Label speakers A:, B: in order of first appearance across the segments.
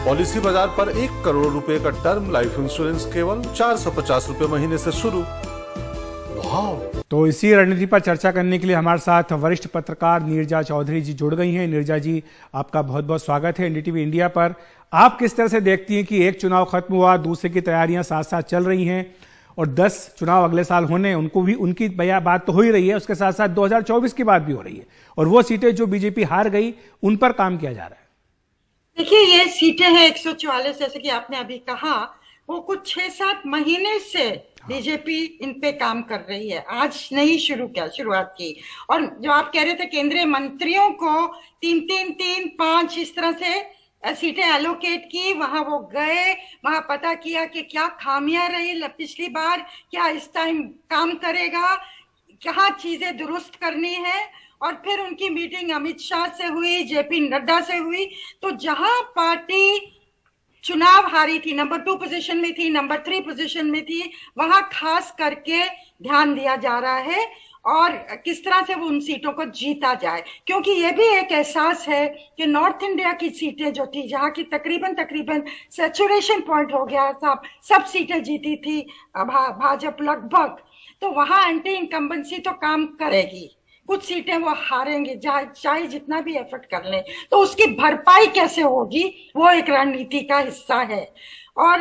A: Policy बाजार पर 1 करोड़ रुपए का टर्म लाइफ इंश्योरेंस केवल 450 रुपए महीने से शुरू। वाह।
B: तो इसी रणनीति पर चर्चा करने के लिए हमारे साथ वरिष्ठ पत्रकार नीरजा चौधरी जी जुड़ गई हैं। नीरजा जी, आपका बहुत बहुत स्वागत है एनडीटीवी इंडिया पर। आप किस तरह से देखती हैं कि एक चुनाव खत्म हुआ, दूसरे की तैयारियां साथ साथ चल रही हैं और 10 चुनाव अगले साल होने, उनको भी उनकी बात तो हो ही रही है, उसके साथ साथ 2024 की बात भी हो रही है और वो सीटें जो बीजेपी हार गई उन पर काम किया जा रहा है।
C: देखिए, ये सीटें हैं 144, जैसे कि आपने अभी कहा, वो कुछ 6-7 महीने से बीजेपी इन पे काम कर रही है, आज नहीं शुरुआत की। और जो आप कह रहे थे केंद्रीय मंत्रियों को 3-3, 5 इस तरह से सीटें एलोकेट की, वहां वो गए, वहां पता किया कि क्या खामियां रही पिछली बार, क्या इस टाइम काम करेगा, क्या चीजें दुरुस्त करनी है। और फिर उनकी मीटिंग अमित शाह से हुई, जेपी नड्डा से हुई। तो जहां पार्टी चुनाव हारी थी, नंबर 2 पोजीशन में थी, नंबर 3 पोजीशन में थी, वहां खास करके ध्यान दिया जा रहा है और किस तरह से वो उन सीटों को जीता जाए। क्योंकि ये भी एक एहसास है कि नॉर्थ इंडिया की सीटें जो थी, जहां की तकरीबन सैचुरेशन पॉइंट हो गया था, सब सीटें जीती थी भाजपा लगभग, तो वहां एंटी इनकम्बेंसी तो काम करेगी, कुछ सीटें वो हारेंगे चाहे जितना भी एफर्ट कर लें। तो उसकी भरपाई कैसे होगी, वो एक रणनीति का हिस्सा है। और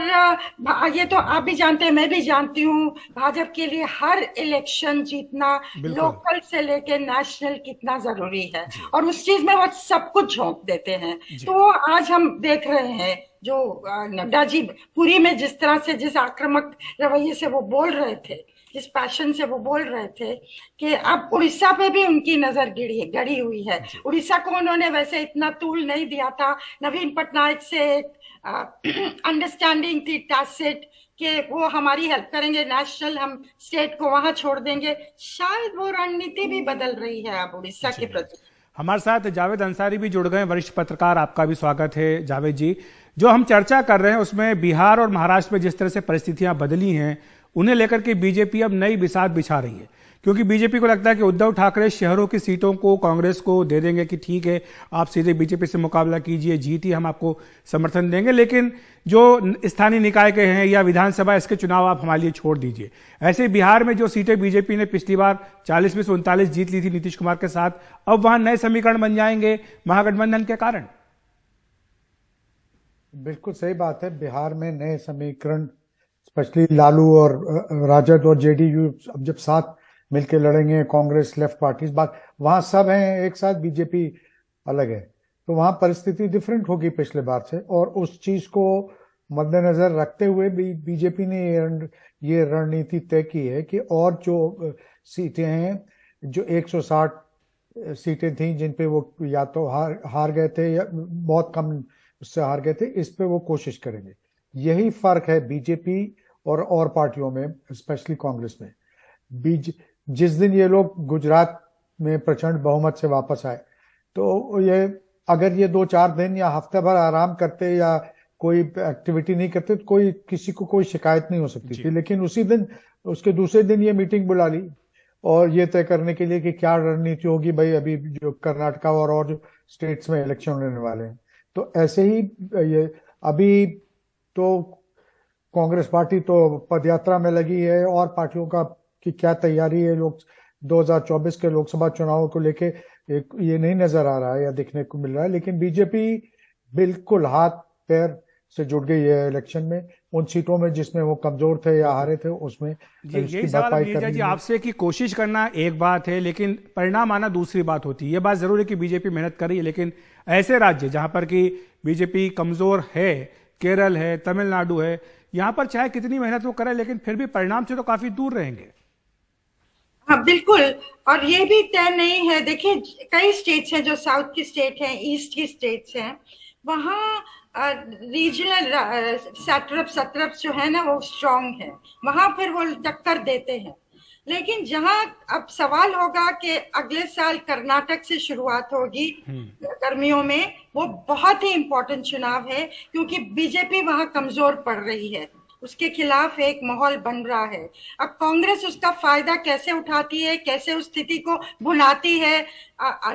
C: ये तो आप भी जानते हैं, मैं भी जानती हूँ, भाजपा के लिए हर इलेक्शन जीतना लोकल से लेके नेशनल कितना जरूरी है और उस चीज में वो सब कुछ झोंक देते हैं। तो आज हम देख रहे हैं जो नड्डा जी पुरी में जिस तरह से, जिस आक्रामक रवैये से वो बोल रहे थे, जिस पैशन से वो बोल रहे थे कि अब उड़ीसा पे भी उनकी नजर गड़ी हुई है। उड़ीसा को उन्होंने वैसे इतना तूल नहीं दिया था, नवीन पटनायक से अंडरस्टैंडिंग थी टैसिट कि वो हमारी हेल्प करेंगे, नेशनल हम स्टेट को वहां छोड़ देंगे। शायद वो रणनीति भी बदल रही है अब उड़ीसा के प्रति।
B: हमारे साथ जावेद अंसारी भी जुड़ गए, वरिष्ठ पत्रकार, आपका भी स्वागत है जावेद जी। जो हम चर्चा कर रहे हैं उसमें बिहार और महाराष्ट्र में जिस तरह से परिस्थितियां बदली हैं, उन्हें लेकर के बीजेपी अब नई बिसात बिछा रही है, क्योंकि बीजेपी को लगता है कि उद्धव ठाकरे शहरों की सीटों को कांग्रेस को दे देंगे कि ठीक है, आप सीधे बीजेपी से मुकाबला कीजिए, जीतिए, हम आपको समर्थन देंगे, लेकिन जो स्थानीय निकाय के हैं या विधानसभा, इसके चुनाव आप हमारे लिए छोड़ दीजिए। ऐसे बिहार में जो सीटें बीजेपी ने पिछली बार 40 में से 39 जीत ली थी नीतीश कुमार के साथ, अब वहां नए समीकरण बन जाएंगे महागठबंधन के कारण।
D: बिल्कुल सही बात है, बिहार में नए समीकरण, स्पेशली लालू और राजद और जेडीयू अब जब साथ मिलकर लड़ेंगे, कांग्रेस, लेफ्ट पार्टीज, बात वहां सब हैं एक साथ, बीजेपी अलग है, तो वहां परिस्थिति डिफरेंट होगी पिछले बार से। और उस चीज को मद्देनजर रखते हुए बीजेपी ने ये रणनीति तय की है कि और जो सीटें हैं, जो 160 सीटें थी जिन पे वो या तो हार गए थे या बहुत कम उससे हार गए थे, इस पे वो कोशिश करेंगे। यही फर्क है बीजेपी और पार्टियों में, स्पेशली कांग्रेस में। जिस दिन ये लोग गुजरात में प्रचंड बहुमत से वापस आए, तो ये अगर ये 2-4 दिन या हफ्ते भर आराम करते या कोई एक्टिविटी नहीं करते तो किसी को कोई शिकायत नहीं हो सकती थी। लेकिन उसी दिन, उसके दूसरे दिन ये मीटिंग बुला ली और ये तय करने के लिए कि क्या रणनीति होगी, भाई अभी जो कर्नाटका और जो स्टेट्स में इलेक्शन होने वाले हैं। तो ऐसे ही ये अभी तो कांग्रेस पार्टी तो पदयात्रा में लगी है और पार्टियों की क्या तैयारी है लोग 2024 के लोकसभा चुनाव को लेके ये नहीं नजर आ रहा है या देखने को मिल रहा है। लेकिन बीजेपी बिल्कुल हाथ पैर से जुड़ गई है इलेक्शन में, उन सीटों में जिसमें वो कमजोर थे या हारे थे उसमें।
B: यही सवाल नीरजा जी आपसे कि कोशिश करना एक बात है लेकिन परिणाम आना दूसरी बात होती है। ये बात जरूर है कि बीजेपी मेहनत कर रही है, लेकिन ऐसे राज्य जहां पर कि बीजेपी कमजोर है, केरल है, तमिलनाडु है, यहां पर चाहे कितनी मेहनत वो करे लेकिन फिर भी परिणाम से तो काफी दूर रहेंगे।
C: हाँ बिल्कुल, और ये भी तय नहीं है। देखिए, कई स्टेट्स हैं जो साउथ की स्टेट हैं, ईस्ट की स्टेट्स हैं, वहाँ रीजनल सैट्रप्स जो है ना वो स्ट्रांग है, वहां फिर वो टक्कर देते हैं। लेकिन जहां अब सवाल होगा कि अगले साल कर्नाटक से शुरुआत होगी गर्मियों में, वो बहुत ही इंपॉर्टेंट चुनाव है क्योंकि बीजेपी वहां कमजोर पड़ रही है। उसके खिलाफ एक माहौल बन रहा है। अब कांग्रेस उसका फायदा कैसे उठाती है, कैसे उस स्थिति को भुनाती है,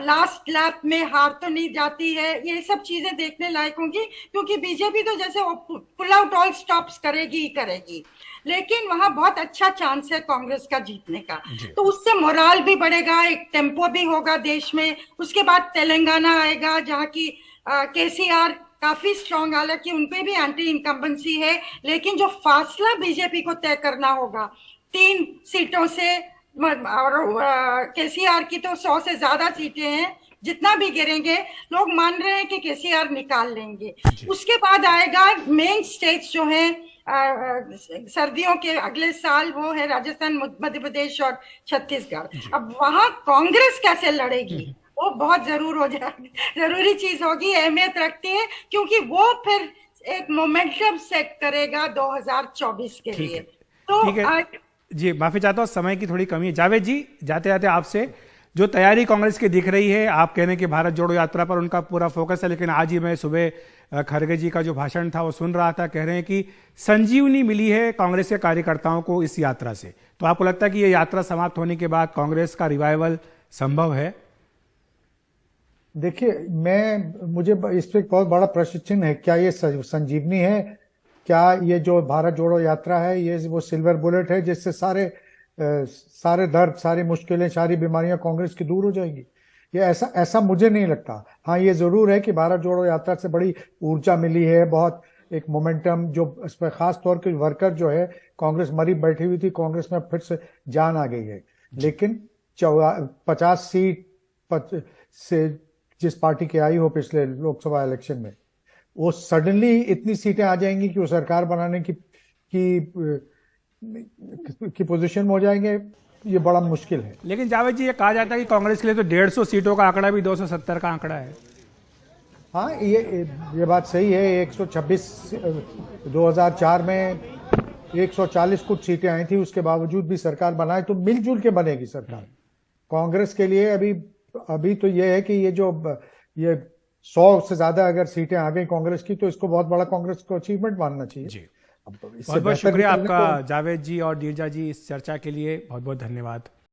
C: लास्ट लैप में हार तो नहीं जाती है, ये सब चीजें देखने लायक होंगी, क्योंकि बीजेपी तो जैसे पुल आउट ऑल स्टॉप्स करेगी ही करेगी, लेकिन वहां बहुत अच्छा चांस है कांग्रेस का जीतने का। तो उससे मोराल भी बढ़ेगा, एक टेम्पो भी होगा देश में। उसके बाद तेलंगाना आएगा, जहाँ की केसीआर काफी स्ट्रांग, हालांकि उनपे भी एंटी इनकम्बेंसी है, लेकिन जो फासला बीजेपी को तय करना होगा 3 सीटों से, और केसीआर की तो 100 से ज्यादा सीटें हैं, जितना भी गिरेंगे लोग मान रहे हैं कि केसीआर निकाल लेंगे। उसके बाद आएगा मेन स्टेट्स जो है सर्दियों के अगले साल, वो है राजस्थान, मध्य प्रदेश और छत्तीसगढ़। अब वहां कांग्रेस कैसे लड़ेगी वो बहुत जरूरी चीज होगी, अहमियत रखती है, क्योंकि वो फिर एक मोमेंटम सेट करेगा 2024 के लिए। तो
B: ठीक है जी, माफी चाहता हूँ, समय की थोड़ी कमी है। जावेद जी, जाते जाते आपसे, जो तैयारी कांग्रेस की दिख रही है, आप कह रहे हैं कि भारत जोड़ो यात्रा पर उनका पूरा फोकस है, लेकिन आज ही मैं सुबह खड़गे जी का जो भाषण था वो सुन रहा था, कह रहे हैं कि संजीवनी मिली है कांग्रेस के कार्यकर्ताओं को इस यात्रा से। तो आपको लगता है कि ये यात्रा समाप्त होने के बाद कांग्रेस का रिवाइवल संभव है?
D: देखिए, मुझे इस पर बहुत बड़ा प्रश्न चिन्ह है। क्या ये संजीवनी है? क्या ये जो भारत जोड़ो यात्रा है, ये वो सिल्वर बुलेट है जिससे सारे दर्द, सारी मुश्किलें, सारी बीमारियां कांग्रेस की दूर हो जाएगी? ये ऐसा मुझे नहीं लगता। हाँ, ये जरूर है कि भारत जोड़ो यात्रा से बड़ी ऊर्जा मिली है, बहुत एक मोमेंटम, जो इस पर खास तौर के वर्कर जो है, कांग्रेस मरी बैठी हुई थी, कांग्रेस में फिर से जान आ गई है। लेकिन 50 सीट से जिस पार्टी की आई हो पिछले लोकसभा इलेक्शन में, वो सडनली इतनी सीटें आ जाएंगी कि वो सरकार बनाने की पोजीशन में हो जाएंगे, ये बड़ा मुश्किल है।
B: लेकिन जावेद जी, ये कहा जाता है कि कांग्रेस के लिए तो 150 सीटों का आंकड़ा भी 270 का आंकड़ा है।
D: हाँ, ये बात सही है। 126 2004 में 140 कुछ सीटें आई थी, उसके बावजूद भी सरकार बनाए, तो मिलजुल के बनेगी सरकार। कांग्रेस के लिए अभी तो ये है कि ये 100 से ज्यादा अगर सीटें आ गई कांग्रेस की, तो इसको बहुत बड़ा कांग्रेस को अचीवमेंट मानना चाहिए जी।
B: बहुत बहुत शुक्रिया आपका जावेद जी और नीरजा जी, इस चर्चा के लिए बहुत बहुत धन्यवाद।